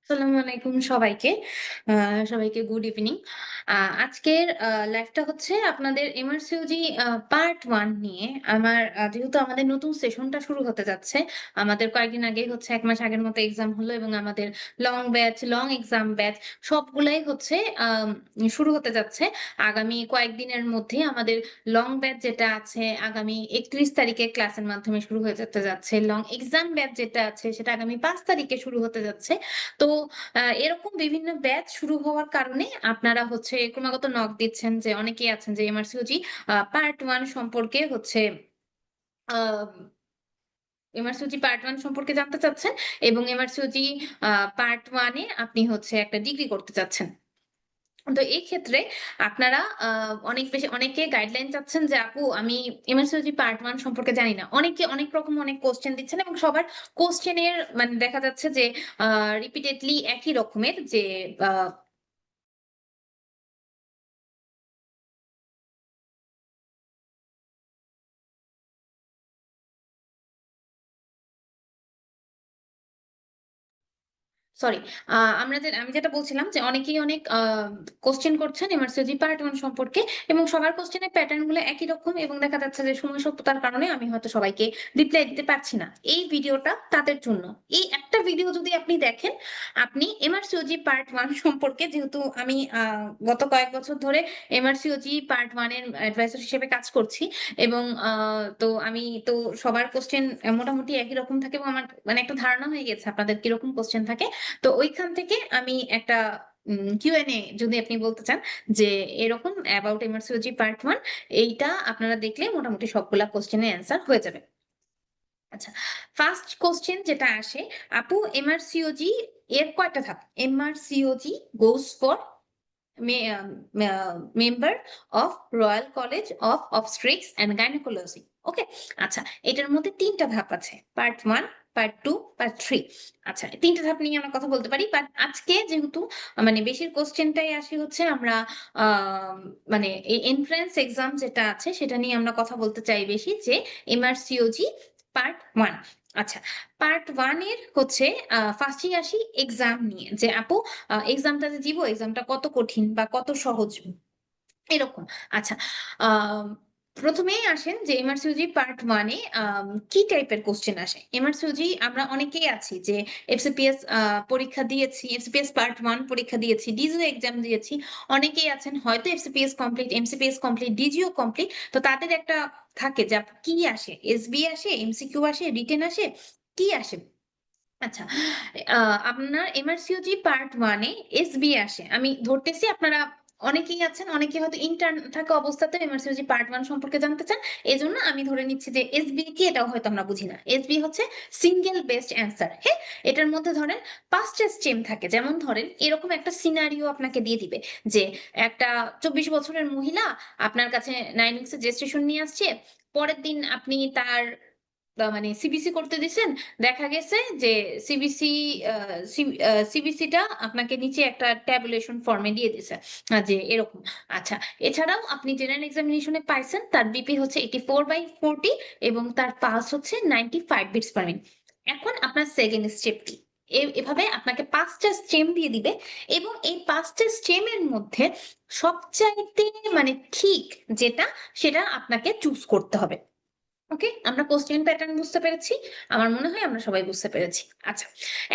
আসসালামু আলাইকুম সবাইকে। সবাইকে গুড ইভনিং। আজকের লাইভটা হচ্ছে আপনাদের এমআরসিওজি পার্ট 1 নিয়ে। যেহেতু আমাদের নতুন সেশনটা শুরু হতে যাচ্ছে। আমাদের কয়েকদিন আগেই হচ্ছে ১ মাস আগের মতো এক্সাম হলো এবং আমাদের লং এক্সাম ব্যাচ সবগুলাই হচ্ছে শুরু হতে যাচ্ছে। আগামী কয়েকদিনের মধ্যেই আমাদের লং ব্যাচ যেটা আছে আগামী ৩১ তারিখে ক্লাসের মাধ্যমে শুরু হয়ে যেতে যাচ্ছে। লং এক্সাম ব্যাচ যেটা আছে সেটা আগামী ৫ তারিখে শুরু হতে যাচ্ছে। তো এরকম বিভিন্ন ব্যাচ শুরু হওয়ার কারণে আপনারা হচ্ছে ক্রমাগত নক দিচ্ছেন যে অনেকেই আছেন যে এমআরসিওজি পার্ট 1 সম্পর্কে হচ্ছে আ এমআরসিওজি পার্ট 1 সম্পর্কে জানতে চাচ্ছেন এবং এমআরসিওজি পার্ট 1 এ আপনি হচ্ছে একটা ডিগ্রি করতে চাচ্ছেন। তো এই ক্ষেত্রে আপনারা অনেকে গাইডলাইন চাচ্ছেন যে আপু আমি এমএসওজি পার্ট 1 সম্পর্কে জানি না। অনেকে অনেক রকম অনেক কোয়েশ্চেন দিচ্ছেন এবং সবার কোয়েশ্চেনের মানে দেখা যাচ্ছে যে আ রিপিটেডলি একই রকমের যে আ সরি। আ আমি যেটা বলছিলাম যে অনেকেই অনেক কোয়েশ্চেন করছেন এমআরসিওজি পার্ট 1 সম্পর্কে এবং সবার কোয়েশ্চেনের প্যাটার্ন গুলো একই রকম এবং দেখা যাচ্ছে যে সময় স্বল্পতার কারণে আমি হয়তো সবাইকে রিপ্লাই দিতে পারছি না। এই ভিডিওটা তাদের জন্য। এই একটা ভিডিও যদি আপনি দেখেন, আপনি এমআরসিওজি পার্ট 1 সম্পর্কে যেহেতু আমি গত কয়েক বছর ধরে এমআরসিওজি পার্ট 1 এর অ্যাডভাইসর হিসেবে কাজ করছি এবং তো সবার কোয়েশ্চেন মোটামুটি একই রকম থাকে এবং আমার মানে একটা ধারণা হয়ে গেছে আপনাদের কিরকম কোয়েশ্চেন থাকে। তো ঐখান থেকে আমি একটা কিউএনএ যদি আপনি বলতে চান যে এরকম অ্যাবাউট এমআরসিওজি পার্ট 1 এইটা আপনারা দেখলে মোটামুটি সবগুলা কোয়েশ্চেনের অ্যান্সার হয়ে যাবে। আচ্ছা, ফার্স্ট কোয়েশ্চেন যেটা আসে, আপু এমআরসিওজি এর কয়টা ধাপ? MRCOG goes for member of royal college of obstetrics and gynaecology. Okay? আচ্ছা, এটার মধ্যে ৩ টা ধাপ আছে। Part 1, part 2, part 3। আচ্ছা, ৩ টা ধাপ নিয়ে আমরা কথা বলতে পারি। বাট আজকে যেহেতু মানে বেশির কোয়েশ্চেনটাই আসে হচ্ছে আমরা মানে এই এন্ট্রান্স এক্সাম যেটা আছে সেটা নিয়ে আমরা কথা বলতে চাই বেশি যে এমআরসিওজি পার্ট 1। আচ্ছা, পার্ট 1 এর হচ্ছে ফার্স্টেই আসি এক্সাম নিয়ে যে আপু এক্সামটা যে দিব, এক্সামটা কত কঠিন বা কত সহজ এরকম। আচ্ছা, আম ১ম এই আসেন যে এমআরসিওজি পার্ট 1 এ কি টাইপের কোয়েশ্চেন আসে? এমআরসিওজি আমরা অনেকেই আছি যে এফসিপিএস পরীক্ষা দিয়েছি, এফসিপিএস পার্ট 1 পরীক্ষা দিয়েছি, ডিজিও এক্সাম দিয়েছি। অনেকেই আছেন হয়তো FCPS complete, MCPS complete, DGO complete. তো তাদের একটা থাকে যে কি আসে? এসবি আসে, এমসিকিউ আসে, রিটেন আসে, কি আসে? আচ্ছা। আ আপনার এমআরসিওজি পার্ট 1 এ এসবি আসে। আমি ধরতেছি আপনারা অনেকেই আছেন, অনেকে হয়তো ইন্টার্ন থাকা অবস্থাতেও এমআরসিওজি পার্ট 1 সম্পর্কে জানতে চান। এজন্য আমি ধরে নিচ্ছি যে এসবি কি এটাও হয়তো আমরা বুঝি না। এসবি হচ্ছে সিঙ্গেল বেস্ট অ্যান্সার। হ্যাঁ? এটার মধ্যে ধরেন ৫ টা স্টেম থাকে। যেমন ধরেন এরকম একটা সিনারিও আপনাকে দিয়ে দিবে যে একটা ২৪ বছরের মহিলা আপনার কাছে 9 উইকস এর জেস্টেশন নিয়ে আসছে। পরের দিন আপনি তার মানে সিবিসি করতে দিছেন। দেখা গেছে যে সিবিসি আ সি আ সিবিসিটা আপনাকে নিচে একটা ট্যাবুলেশন ফর্মে দিয়ে দিছে। যে এরকম। আচ্ছা, এছাড়াও আপনি জেনারেল এক্সামিনেশন এ পাইছেন তার বিপি হচ্ছে 84/40 এবং তার পালস হচ্ছে 95 বিটস পার মিনিট। এখন আপনার সেকেন্ড স্টেপ কি? এভাবে আপনাকে ৫ টা স্টেম দিয়ে দিবে এবং এই ৫ টা স্টেম এর মধ্যে সবচাইতে মানে ঠিক যেটা সেটা আপনাকে চুজ করতে হবে। ওকে, আমরা কোশ্চেন প্যাটার্ন বুঝতে পেরেছি। আমার মনে হয় আমরা সবাই বুঝতে পেরেছি। আচ্ছা,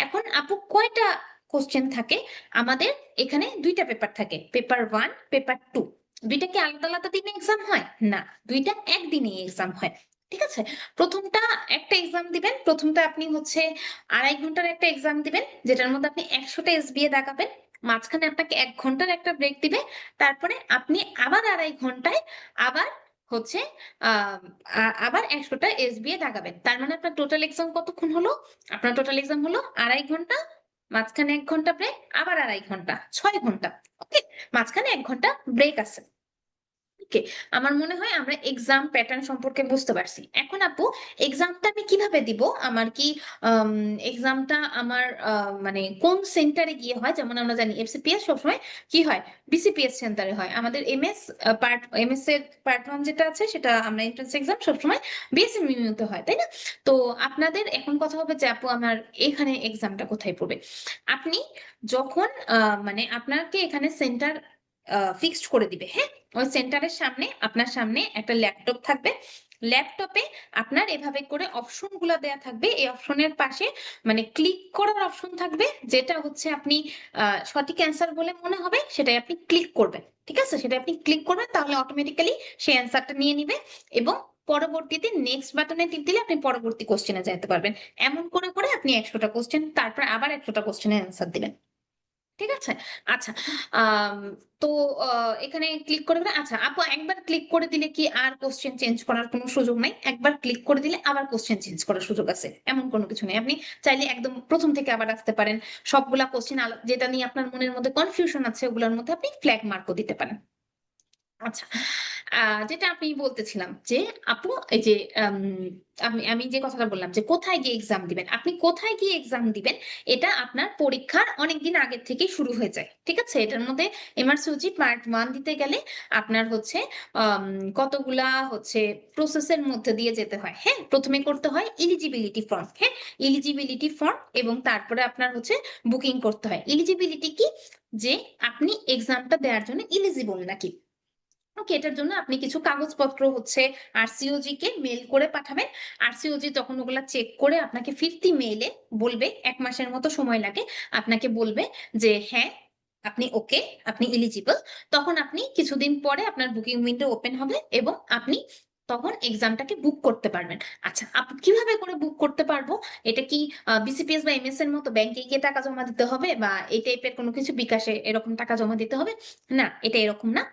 এখন আপু কয়টা কোশ্চেন থাকে? আমাদের এখানে ২ টা পেপার থাকে। Paper 1, paper 2। ২ টা কি আলাদা, আলাদা দিনে এক্সাম হয়? না, ২ টা একদিনেই এক্সাম হয়। ঠিক আছে? ১ম টা একটা এক্সাম দিবেন। ১ম টা আপনি হচ্ছে ২.৫ ঘন্টার একটা এক্সাম দিবেন, যেটার মধ্যে আপনি ১০০ টা এসবিএ দাগাবেন। মাঝখানে আপনাকে ১ ঘন্টার একটা ব্রেক দিবে। তারপরে আপনি আবার ২.৫ ঘন্টায় আবার হচ্ছে আ আবার ১০০ টা এসবিএ দাগাবেন। তার মানে আপনার টোটাল এক্সাম কতক্ষণ হলো? আপনার টোটাল এক্সাম হলো ২.৫ ঘন্টা, মাঝখানে ১ ঘন্টা ব্রেক, আবার ২.৫ ঘন্টা, ৬ ঘন্টা। ওকে? মাঝখানে ১ ঘন্টা ব্রেক আছে। ওকে, আমার মনে হয় আমরা এক্সাম প্যাটার্ন সম্পর্কে বুঝতে পারছি। এখন আপু এক্সামটা আমি কিভাবে দিব? আমার কি এক্সামটা আমার মানে কোন সেন্টারে গিয়ে হয়? যেমন আমরা জানি এফসিপিএস সবসময় কি হয়? বিসিপিএস সেন্টারে হয়। আমাদের এমএস এমএস এর পার্ট 1 যেটা আছে সেটা আমরা এন্ট্রান্স এক্সাম সবসময় বিএসএমইউ তে হয়, তাই না? তো আপনাদের এখন কথা হবে যে আপু আমার এখানে এক্সামটা কোথায় পড়বে? আপনি যখন মানে আপনাকে এখানে সেন্টার ফিক্সড করে দিবে, হ্যাঁ? ওই সেন্টারের সামনে আপনার সামনে একটা ল্যাপটপ থাকবে। ল্যাপটপে আপনার এভাবে করে অপশন গুলা দেয়া থাকবে। এই অপশনের পাশে মানে ক্লিক করার অপশন থাকবে, যেটা হচ্ছে আপনি সঠিক অ্যান্সার বলে মনে হবে সেটাই আপনি ক্লিক করবেন। ঠিক আছে? সেটা আপনি ক্লিক করবেন, তাহলে অটোমেটিক্যালি সেই অ্যান্সারটা নিয়ে নিবে এবং পরবর্তীতে নেক্সট বাটনে টিপ দিলে আপনি পরবর্তী কোশ্চেনে যাইতে পারবেন। এমন করে করে আপনি 100টা কোশ্চেন, তারপর আবার 100টা কোশ্চেনের অ্যান্সার দিবেন। ঠিক আছে? আচ্ছা। আম তো এখানে ক্লিক করে দিলে, আচ্ছা আপু একবার ক্লিক করে দিলে কি আর কোয়েশ্চেন চেঞ্জ করার কোনো সুযোগ নাই? একবার ক্লিক করে দিলে আবার কোয়েশ্চেন চেঞ্জ করার সুযোগ আছে। এমন কোনো কিছু নেই। আপনি চাইলে একদম ১ম থেকে আবার আসতে পারেন। সবগুলা কোয়েশ্চেন যেটা নিয়ে আপনার মনের মধ্যে কনফিউশন আছে ওগুলোর মধ্যে আপনি ফ্ল্যাগ মার্কও দিতে পারেন। আচ্ছা। আ যেটা আমি বলতেছিলাম যে, আপু এই যে আম আমি আমি যে কথাটা বললাম যে, কোথায় গিয়ে এক্সাম দিবেন? আপনি কোথায় গিয়ে এক্সাম দিবেন, এটা আপনার পরীক্ষার অনেকদিন আগের থেকেই শুরু হয়ে যায়। ঠিক আছে? এটার মধ্যে এমআরসিইউটি পার্ট 1 দিতে গেলে আপনার হচ্ছে আম কতগুলা হচ্ছে প্রসেস এর মধ্যে দিয়ে যেতে হয়। হ্যাঁ? ১ম এ করতে হয় এলিজিবিলিটি ফর্ম। হ্যাঁ? এলিজিবিলিটি ফর্ম এবং তারপরে আপনার হচ্ছে বুকিং করতে হয়। এলিজিবিলিটি কি? যে আপনি এক্সামটা দেওয়ার জন্য এলিজিবল নাকি? ওকে, এটার জন্য আপনি কিছু কাগজপত্র হচ্ছে আরসিওজি কে মেইল করে পাঠাবেন। আরসিওজি তখন ওগুলা চেক করে আপনাকে ফিরতি মেইলে বলবে, ১ মাসের মতো সময় লাগে। আপনাকে বলবে যে হ্যাঁ, আপনি ওকে, আপনি এলিজিবল। তখন আপনি কিছুদিন পরে আপনার বুকিং উইন্ডো ওপেন হবে এবং আপনি তখন এক্সামটাকে বুক করতে পারবেন। আচ্ছা, কিভাবে করে বুক করতে পারবো? এটা কি বিসিপিএস বা এমএস এর মতো ব্যাংকে গিয়ে টাকা জমা দিতে হবে বা এই টাইপের কোনো কিছু বিকাশে এরকম টাকা জমা দিতে হবে? না, এটা এরকম না।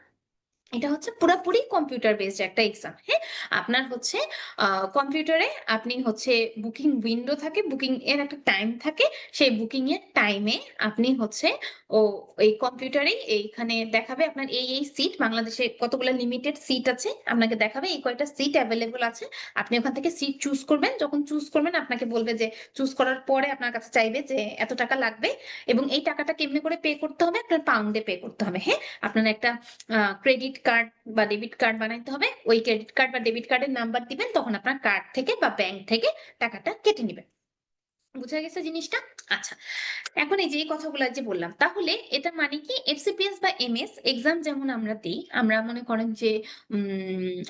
এটা হচ্ছে পুরাপুরি কম্পিউটার বেসড একটা এক্সাম। হ্যাঁ? আপনার হচ্ছে আ কম্পিউটারে আপনি হচ্ছে বুকিং উইন্ডো থাকে, বুকিং এর একটা টাইম থাকে। সেই বুকিং এর টাইমে আপনি হচ্ছে ও এই কম্পিউটারেই এইখানে দেখাবে আপনার এই সিট, বাংলাদেশে কতগুলা লিমিটেড সিট আছে। আপনাকে দেখাবে এই কয়টা সিট এভেইলেবল আছে। আপনি ওখান থেকে সিট চুজ করবেন। যখন চুজ করবেন আপনাকে বলবে যে চুজ করার পরে আপনার কাছে চাইবে যে এত টাকা লাগবে এবং এই টাকাটা কেমনে করে পে করতে হবে? আপনার পাউন্ডে পে করতে হবে। হ্যাঁ? আপনার একটা ক্রেডিট কার্ড বা ডেবিট কার্ড বানাইতে হবে। ওই ক্রেডিট কার্ড বা ডেবিট কার্ডের নাম্বার দিবেন। তখন আপনার কার্ড থেকে বা ব্যাংক থেকে টাকাটা কেটে নিবে। বুঝা গেছে জিনিসটা? আচ্ছা। এখন এই যে এই কথাগুলা যে বললাম, তাহলে এটা মানে কি এফসিপিএস বা এমএস এক্সাম যেমন আমরা দেই, আমরা মনে করেন যে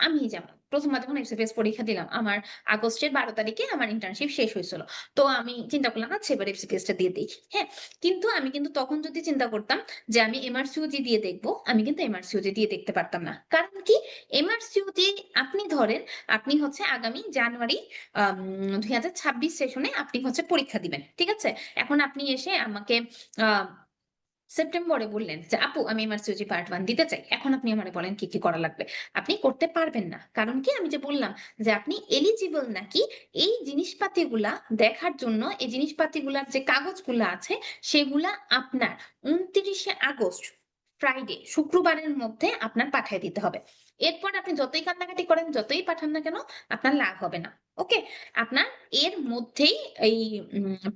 আমি যেমন ১ম বার যখন এফসিপিএস পরীক্ষা দিলাম, আমার আগস্টের ১২ তারিখে আমার ইন্টার্নশিপ শেষ হয়েছিল। তো আমি চিন্তা করলাম আচ্ছা এবার এফসিপিএস টা দিয়ে দেই। হ্যাঁ? কিন্তু আমি কিন্তু তখন যদি চিন্তা করতাম যে আমি এমআরসিওজি দিয়ে দেখব, আমি কিন্তু এমআরসিওজি দিয়ে দেখতে পারতাম না। কারণ কি? এমআরসিওজি আপনি ধরেন আপনি হচ্ছে আগামী জানুয়ারি ২০২৬ সেশনে আপনি হচ্ছে পরীক্ষা দিবেন। ঠিক আছে? এখন আপনি এসে আমাকে আ সেপ্টেম্বরে বললেন যে, "আপু আমি এমআরসিওজি পার্ট 1 দিতে চাই।" এখন আপনি আমারে বলেন কি করা লাগবে? আপনি করতে পারবেন না। কারণ কি? আমি যে বললাম যে আপনি এলিজিবল নাকি এই জিনিসপাতিগুলা দেখার জন্য, এই জিনিসপাতিগুলার যে কাগজগুলা আছে সেগুলা আপনার ২৯শে আগস্ট ফ্রাইডে শুক্রবারের মধ্যে আপনার পাঠায় দিতে হবে। এরপর আপনি যতই কান্নাকাটি করেন, যতই পাঠান না কেন আপনার লাভ হবে না। ওকে? আপনার এর মধ্যেই এই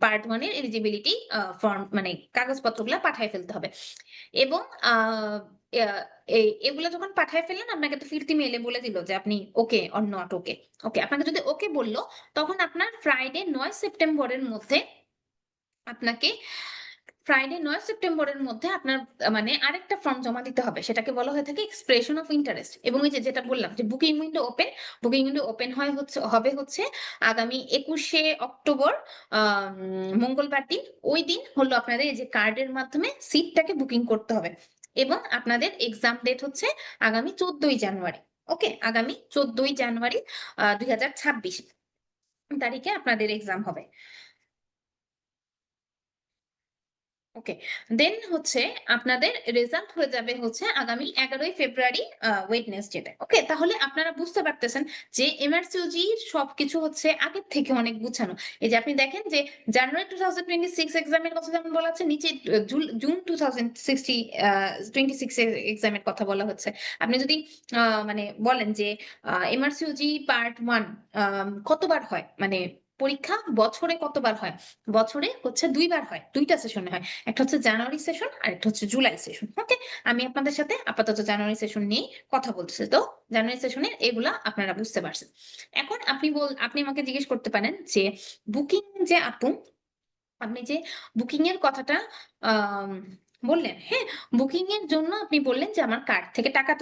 পার্ট 1 এর এলিজিবিলিটি ফর্ম মানে কাগজপত্রগুলা পাঠায় ফেলতে হবে। এবং আ ইয়া এগুলা যখন পাঠায় ফেললেন আপনাকে তো ফিরতি মেইলে বলে দিল যে আপনি ওকে অর নট ওকে। ওকে, আপনাকে যদি ওকে বলল তখন আপনার ফ্রাইডে ৯ সেপ্টেম্বরের মধ্যে আপনাকে ফ্রাইডে ৯ সেপ্টেম্বরের মধ্যে আপনার মানে আরেকটা ফর্ম জমা দিতে হবে। সেটাকে বলা হয়ে থাকে এক্সপ্রেশন অফ ইন্টারেস্ট এবং এই যে যেটা বললাম যে বুকিং উইন্ডো ওপেন হবে হচ্ছে আগামী ২১শে অক্টোবর মঙ্গলবার দিন। ওই দিন হলো আপনাদের এই যে কার্ডের মাধ্যমে সিটটাকে বুকিং করতে হবে এবং আপনাদের এক্সাম ডেট হচ্ছে আগামী ১৪ই জানুয়ারি। ওকে? আগামী ১৪ই জানুয়ারি ২০২৬ তারিখে আপনাদের এক্সাম হবে। ওকে, দেন হচ্ছে আপনাদের রেজাল্ট হয়ে যাবে হচ্ছে আগামী 11ই ফেব্রুয়ারি ওয়েডনেসডেতে। ওকে, তাহলে আপনারা বুঝতে পারতেছেন যে এমআরসিওজি সবকিছু হচ্ছে আগের থেকে অনেক গুছানো। এই যে আপনি দেখেন যে জানুয়ারি 2026 এক্সামের কথা যেমন বলা হচ্ছে, নিচে জুন 2026 এক্সামের কথা বলা হচ্ছে। আপনি যদি মানে বলেন যে এমআরসিওজি পার্ট 1 কতবার হয়? মানে পরীক্ষা বছরে কতবার হয়? বছরে হচ্ছে ২ বার হয়। ২ টা সেশনে হয়। একটা হচ্ছে জানুয়ারি সেশন আর একটা হচ্ছে জুলাই সেশন। ওকে? আমি আপনাদের সাথে আপাতত জানুয়ারি সেশন নিয়েই কথা বলতেছি। তো জানুয়ারি সেশনের এগুলা আপনারা বুঝতে পারছেন। এখন আপনি আমাকে জিজ্ঞেস করতে পারেন যে বুকিং যে আপু, আপনি যে বুকিং এর কথাটা আম বললেন, হ্যাঁ? বুকিং এর জন্য আপনি বললেন যে আমার কার্ড থেকে টাকা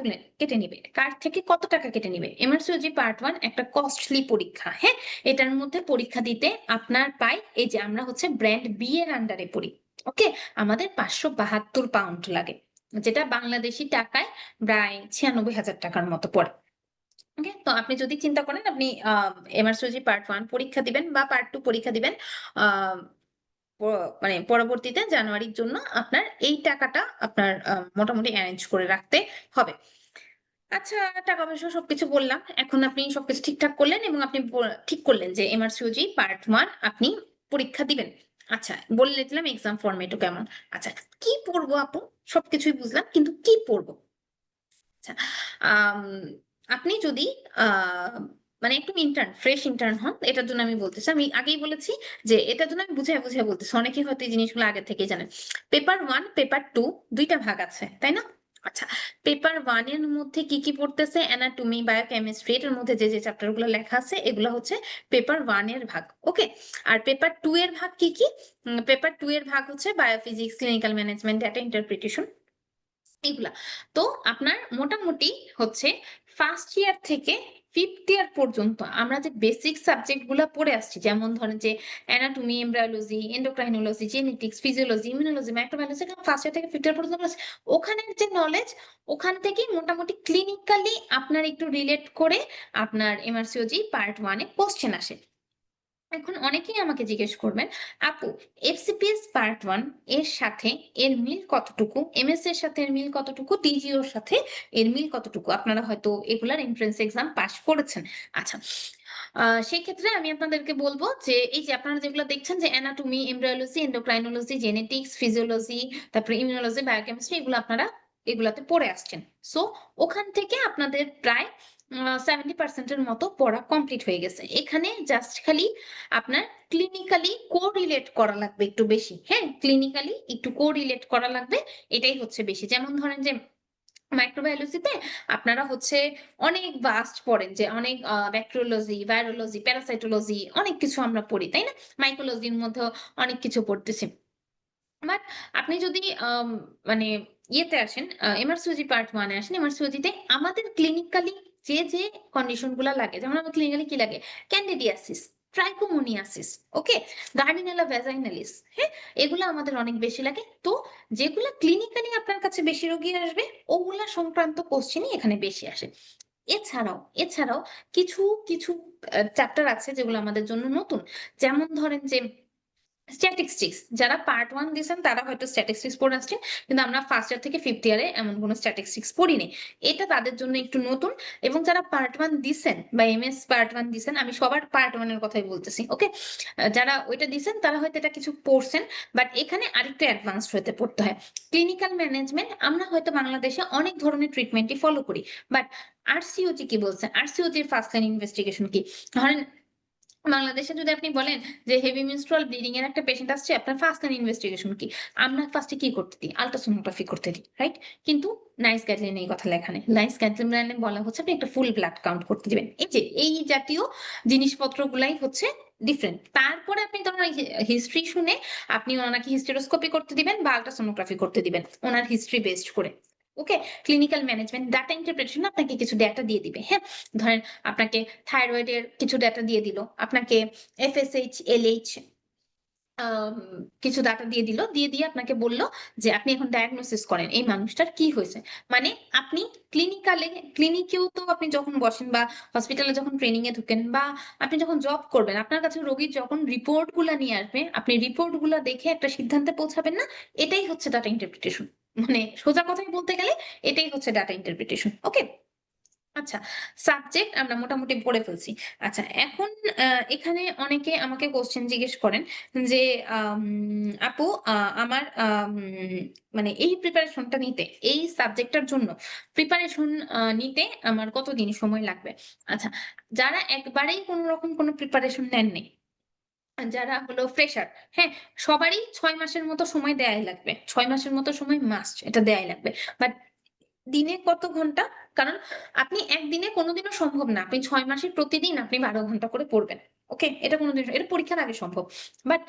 কেটে নিবে। কার্ড থেকে কত টাকা কেটে নিবে? এমআরসিওজি পার্ট 1 একটা কস্টলি পরীক্ষা, হ্যাঁ? এটার মধ্যে পরীক্ষা দিতে আপনার পাই, এই যে আমরা হচ্ছে ব্র্যান্ড বি এর আন্ডারে পড়ি। ওকে? আমাদের ৫৭২ পাউন্ড লাগে। যেটা বাংলাদেশী টাকায় প্রায় ৯৬,০০০ টাকার মতো পড়ে। ওকে? তো আপনি যদি চিন্তা করেন আপনি এমআরসিওজি পার্ট 1 পরীক্ষা দিবেন বা পার্ট 2 পরীক্ষা দিবেন, আ প মানে পরবর্তীতে জানুয়ারির জন্য আপনার এই টাকাটা আপনার মোটামুটি এরেঞ্জ করে রাখতে হবে। আচ্ছা, টাকা-পয়সা সবকিছু বললাম। এখন আপনি সবকিছু ঠিকঠাক করলেন এবং আপনি ঠিক করলেন যে এমআরসিওজি পার্ট 1 আপনি পরীক্ষা দিবেন। আচ্ছা, বলে দিলাম এক্সাম ফরমেটও কেমন। আচ্ছা, কি পড়বো আপু? সবকিছুই বুঝলাম। কিন্তু কি পড়বো? আচ্ছা, আম আপনি যদি আ মানে একদম ফ্রেশ ইন্টার্ন হন, এটার জন্য আমি বলতেছি। আমি আগেই বলেছি যে এটার জন্য আমি বুঝাইয়া বলতেছি। অনেকেই হয়তো এই জিনিসগুলো আগে থেকেই জানেন। পেপার 1, পেপার 2 ২ টা ভাগ আছে। তাই না? আচ্ছা, পেপার 1 এর মধ্যে কি পড়তেছে? অ্যানাটমি, বায়োকেমিস্ট্রি এটার মধ্যে যে চ্যাপ্টার গুলো লেখা আছে এগুলা হচ্ছে পেপার 1 এর ভাগ। ওকে? আর পেপার 2 এর ভাগ কি? পেপার 2 এর ভাগ হচ্ছে biophysics, clinical management, data interpretation এগুলা। তো আপনার মোটামুটি হচ্ছে ফার্স্ট ইয়ার থেকে ফিফথ ইয়ার পর্যন্ত আমরা যে বেসিক সাবজেক্ট গুলা পড়ে আসছি, যেমন ধরেন যে anatomy, embryology, endocrinology, genetics, physiology, immunology, microbiology, first year থেকে ফিফথ ইয়ার পর্যন্ত আমরা ওখানের যে নলেজ, ওখান থেকেই মোটামুটি ক্লিনিক্যালি আপনার একটু রিলেট করে আপনার এমআরসিওজি পার্ট 1 এ কোয়েশ্চেন আসে। এখন অনেকেই আমাকে জিজ্ঞেস করবেন, আপু এফসিপিএস পার্ট 1 এর সাথে এর মিল কতটুকু? এমএস এর সাথে এর মিল কতটুকু? টিজিওর সাথে এর মিল কতটুকু? আপনারা হয়তো এগুলার এন্ট্রান্স এক্সাম পাস করেছেন। আচ্ছা। সেক্ষেত্রে আমি আপনাদেরকে বলব যে এই যে আপনারা যেগুলো দেখছেন যে anatomy, embryology, endocrinology, genetics, physiology, তারপরে ইমিউনোলজি, বায়োকেমিস্ট্রি এগুলো আপনারা এগুলাতে পড়ে আসছেন। সো ওখান থেকে আপনাদের প্রায় 70% এর মতো পড়া কমপ্লিট হয়ে গেছে। এখানে জাস্ট খালি আপনার ক্লিনিক্যালি কোরিলেট করা লাগবে একটু বেশি। হ্যাঁ? ক্লিনিক্যালি একটু কোরিলেট করা লাগবে। এটাই হচ্ছে বেশি। যেমন ধরেন যে মাইক্রোবায়োলজিতে আপনারা হচ্ছে অনেক ভাস্ট পড়েন, যে অনেক ব্যাকটেরিওলজি, ভাইরোলজি, প্যারাসাইটোলজি অনেক কিছু আমরা পড়ি, তাই না? মাইকোলজির মধ্যেও অনেক কিছু পড়তেছি। বাট আপনি যদি মানে ইয়েতে আসেন, এমআরসিওজি পার্ট 1 এ আসেন, এমআরসিওজি তে আমাদের ক্লিনিক্যালি যে কন্ডিশন গুলা লাগে, যেমন আমার ক্লিনিক্যালি কি লাগে? ক্যান্ডিডিয়াসিস, ট্রাইকোমোনিয়াসিস, ওকে? গার্ডিনেলা ভ্যাজাইনালিস, হ্যাঁ? এগুলা আমাদের অনেক বেশি লাগে। তো যেগুলা ক্লিনিক্যালি আপনার কাছে বেশি রোগী আসবে, ওগুলা সংক্রান্ত কোশ্চেনই এখানে বেশি আসে। এছাড়াও কিছু চ্যাপ্টার আছে যেগুলো আমাদের জন্য নতুন। যেমন ধরেন যে স্ট্যাটিস্টিক্স, যারা পার্ট 1 দিছেন তারা হয়তো স্ট্যাটিস্টিক্স পড়ে আসছেন। কিন্তু আমরা ফার্স্ট ইয়ার থেকে ফিফথ ইয়ারে এমন কোন স্ট্যাটিস্টিক্স পড়িনি। এটা তাদের জন্য একটু নতুন। এবং যারা পার্ট 1 দিছেন বা এমএস পার্ট 1 দিছেন, আমি সবার পার্ট 1 এর কথাই বলতেছি। ওকে? যারা ওইটা দিছেন তারা হয়তো এটা কিছু পড়ছেন। বাট এখানে আরেকটু অ্যাডভান্সড হতে পড়তে হয়। ক্লিনিক্যাল ম্যানেজমেন্ট আমরা হয়তো বাংলাদেশে অনেক ধরনের ট্রিটমেন্টই ফলো করি। বাট আরসিওজি কি বলছে? আরসিওজির ফার্স্ট লাইন ইনভেস্টিগেশন কি? ধরেন বাংলাদেশে যদি আপনি বলেন যে হেভি মেনস্ট্রুয়াল ব্লিডিং এর একটা পেশেন্ট আসছে, আপনার ফার্স্ট লাইন ইনভেস্টিগেশন কি? আমরা ফার্স্টে কি করতে দিই? আল্ট্রাসোনোগ্রাফি করতে দিই, রাইট? কিন্তু নাইস গাইডলাইন এই কথা লেখা নেই। নাইস গাইডলাইনে বলা হচ্ছে আপনি একটা ফুল ব্লাড কাউন্ট করতে দিবেন। এই যে এই জাতীয় জিনিসপত্রগুলাই হচ্ছে ডিফারেন্ট। তারপরে আপনি ধরেন হিস্ট্রি শুনে আপনি ওনাকে হিস্টেরোস্কোপি করতে দিবেন বা আল্ট্রাসোনোগ্রাফি করতে দিবেন। উনার হিস্ট্রি বেসড করে। ওকে? ক্লিনিক্যাল ম্যানেজমেন্ট, ডাটা ইন্টারপ্রিটেশন আপনাকে কিছু ডেটা দিয়ে দিবে। হ্যাঁ? ধরেন আপনাকে থাইরয়েড এর কিছু ডেটা দিয়ে দিল। আপনাকে এফএসএইচ, এলএইচ আম কিছু ডাটা দিয়ে আপনাকে বলল যে আপনি এখন ডায়াগনোসিস করেন এই মানুষটার কি হয়েছে। মানে আপনি ক্লিনিকেও তো আপনি যখন বসেন বা হসপিটালে যখন ট্রেনিং এ ঢোকেন বা আপনি যখন জব করবেন, আপনার কাছে রোগীর যখন রিপোর্ট গুলা নিয়ে আসবে, আপনি রিপোর্ট গুলা দেখে একটা সিদ্ধান্তে পৌঁছাবেন না? এটাই হচ্ছে ডাটা ইন্টারপ্রিটেশন। মানে সোজা কথায় বলতে গেলে এটাই হচ্ছে ডাটা ইন্টারপ্রিটেশন। ওকে? আচ্ছা, সাবজেক্ট আমরা মোটামুটি পড়ে ফেলছি। আচ্ছা, এখন আ এখানে অনেকে আমাকে কোয়েশ্চেন জিজ্ঞেস করেন যে, আপু আমার মানে এই প্রিপারেশনটা নিতে, এই সাবজেক্টটার জন্য প্রিপারেশন নিতে আমার কতদিন সময় লাগবে? আচ্ছা, যারা একবারেই কোন রকম কোন প্রিপারেশন নেননি, যারা হলো ফ্রেশার, হ্যাঁ? সবারই ৬ মাসের মতো সময় দেয়াই লাগবে। ৬ মাসের মতো সময় মাস্ট, এটা দেয়াই লাগবে। বাট দিনে কত ঘন্টা? কারণ আপনি একদিনে কোনদিনও সম্ভব না। আপনি ৬ মাসে প্রতিদিন আপনি ১২ ঘন্টা করে পড়বেন। ওকে? এটা কোনদিন এটা পরীক্ষার আগে সম্ভব। বাট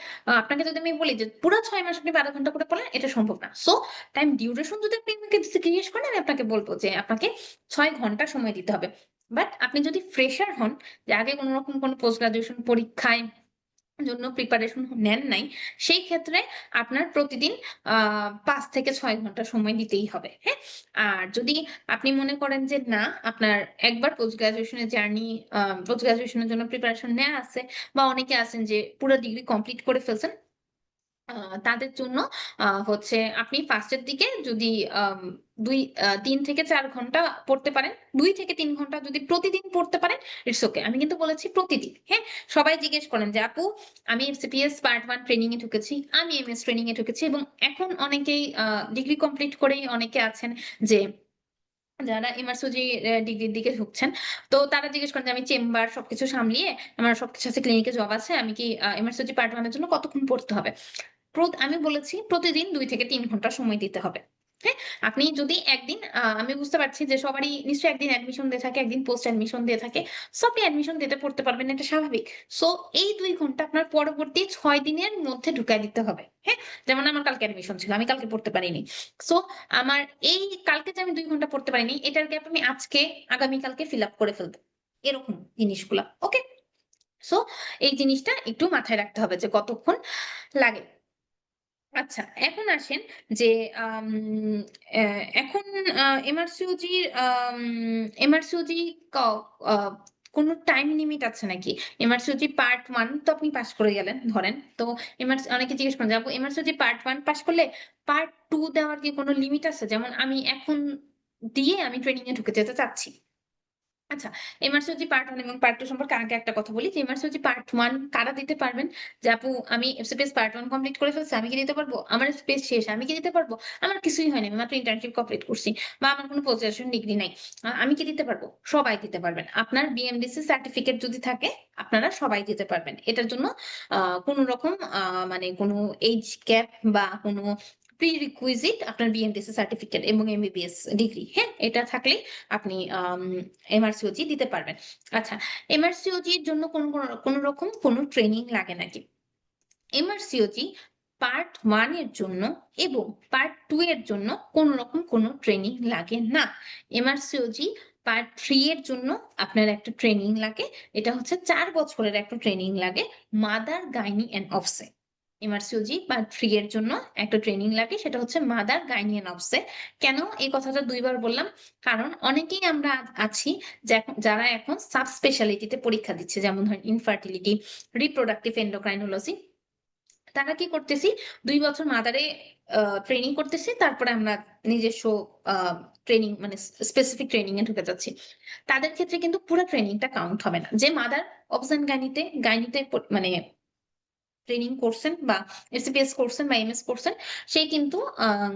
আপনাকে যদি আমি বলি যে পুরা ৬ মাস আপনি ১২ ঘন্টা করে পড়লেন, এটা সম্ভব না। সো টাইম ডিউরেশন যদি আপনি আমাকে জিজ্ঞেস করেন, আমি আপনাকে বলব যে আপনাকে ৬ ঘন্টা সময় দিতে হবে। বাট আপনি যদি ফ্রেশার হন, যে আগে কোন রকম কোন পোস্ট গ্র্যাজুয়েশন পরীক্ষায় জন্য প্রিপারেশন নেন নাই, সেই ক্ষেত্রে আপনার প্রতিদিন আ ৫ থেকে ৬ ঘন্টা সময় দিতেই হবে। হ্যাঁ? আর যদি আপনি মনে করেন যে না, আপনার একবার পোস্ট গ্র্যাজুয়েশন এর জার্নি পোস্ট গ্র্যাজুয়েশন এর জন্য প্রিপারেশন নেয়া আছে বা অনেকে আছেন যে পুরা ডিগ্রি কমপ্লিট করে ফেলছেন। আ তাদের জন্য হচ্ছে আপনি ফার্স্ট এর দিকে যদি আম ৩ থেকে ৪ ঘন্টা পড়তে পারেন। ২ থেকে ৩ ঘন্টা যদি প্রতিদিন পড়তে পারেন, ইটস ওকে। আমি কিন্তু বলেছি প্রতিদিন। হ্যাঁ? সবাই জিজ্ঞেস করেন যে, "আপু আমি এফসিপিএস পার্ট 1 ট্রেনিং এ ঢুকেছি। আমি এমএস ট্রেনিং এ ঢুকেছি" এবং এখন অনেকেই ডিগ্রি কমপ্লিট করেই অনেকে আছেন যে যারা এমআরসিজি ডিগ্রির দিকে ঢুকছেন। তো তারা জিজ্ঞেস করেন যে, "আমি চেম্বার সবকিছু সামলিয়ে আমার সবকিছু আছে, ক্লিনিকে জব আছে। আমি কি এমআরসিজি পার্ট 1 এর জন্য কতক্ষণ পড়তে হবে?" আমি বলেছি প্রতিদিন ২ থেকে ৩ ঘন্টা সময় দিতে হবে। হ্যাঁ? আপনি যদি একদিন আমি বুঝতে পারছি যে সবারই নিশ্চয়ই একদিন অ্যাডমিশন দিয়ে থাকে, একদিন পোস্ট অ্যাডমিশন দিয়ে থাকে। সো আপনি অ্যাডমিশন দিতে পড়তে পারবেন না, এটা স্বাভাবিক। সো এই ২ ঘন্টা আপনার পরবর্তী ৬ দিনের মধ্যে ঢুকায় দিতে হবে। হ্যাঁ? যেমন আমার কালকে অ্যাডমিশন ছিল। আমি কালকে পড়তে পারিনি। সো আমার এই কালকে যে আমি ২ ঘন্টা পড়তে পারিনি, এটার গ্যাপ আমি আজকে আগামীকালকে ফিল আপ করে ফেলব। এরকম জিনিসগুলা। ওকে? সো এই জিনিসটা একটু মাথায় রাখতে হবে যে কতক্ষণ লাগে। আচ্ছা, এখন আসেন যে আম অ্যা এখন এমআরসিওজির এমআরসিওজি ক আ কোন টাইম লিমিট আছে নাকি? এমআরসিওজি পার্ট 1 তো আপনি পাস করে গেলেন ধরেন। তো অনেকে জিজ্ঞেস করেন যে, "আপু এমআরসিওজি পার্ট 1 পাস করলে পার্ট 2 দেওয়ার কি কোন লিমিট আছে? যেমন আমি এখন দিয়ে আমি ট্রেনিং এ ঢুকে যেতে চাচ্ছি।" আচ্ছা, এমআরসিওজি পার্ট 1 এবং পার্ট 2 সম্পর্কে আগে একটা কথা বলি যে এমআরসিওজি পার্ট 1 কারা দিতে পারবেন? যে আপু আমি এফসিপিএস পার্ট 1 কমপ্লিট করে ফেলছি, আমি কি দিতে পারবো? আমার স্পেস শেষ, আমি কি দিতে পারবো? আমার কিছুই হয়নি। আমি মাত্র ইন্টার্নশিপ কমপ্লিট করছি বা আমার কোনো পোস্ট গ্রাজুয়েশন ডিগ্রি নাই। আমি কি দিতে পারবো? সবাই দিতে পারবেন। আপনার বিএমডিসি সার্টিফিকেট যদি থাকে, আপনারা সবাই দিতে পারবেন। এটার জন্য আ কোন রকম মানে কোনো এইজ ক্যাপ বা কোনো প্রিরিকুইজিট আপনার বিএমডিসি সার্টিফিকেট এবং এমবিবিএস ডিগ্রি, হ্যাঁ? এটা থাকলেই আপনি এমআরসিওজি দিতে পারবেন। আচ্ছা, এমআরসিওজির জন্য কোন রকম কোন ট্রেনিং লাগে নাকি? এমআরসিওজি পার্ট 1 এর জন্য এবং পার্ট 2 এর জন্য কোন রকম কোন ট্রেনিং লাগে না। এমআরসিওজি পার্ট 3 এর জন্য আপনার একটা ট্রেনিং লাগে। এটা হচ্ছে ৪ বছরের একটা ট্রেনিং লাগে মাদার, গাইনি অ্যান্ড অবসে। এমআরসিওজি পার্ট 3 এর জন্য একটা ট্রেনিং লাগে, সেটা হচ্ছে মাদার, গাইনি অ্যান্ড অবসে। কেন এই কথাটা ২ বার বললাম? কারণ অনেকেই আমরা আছি যারা এখন সাব স্পেশালিটিতে পরীক্ষা দিচ্ছে। যেমন ধরেন ইনফার্টিলিটি, রিপ্রোডাক্টিভ এন্ডোক্রাইনোলজি, তারা কি করতেছি ২ বছর মাদারে ট্রেনিং করতেছি। তারপরে আমরা নিজস্ব আ ট্রেনিং মানে স্পেসিফিক ট্রেনিং এ ঢুকে যাচ্ছি। তাদের ক্ষেত্রে কিন্তু পুরা ট্রেনিংটা কাউন্ট হবে না। যে মাদার অবস এন্ড গাইনিতে মানে ট্রেনিং করছেন বা এসিপিএস করছেন বা এমএস করছেন, সে কিন্তু আম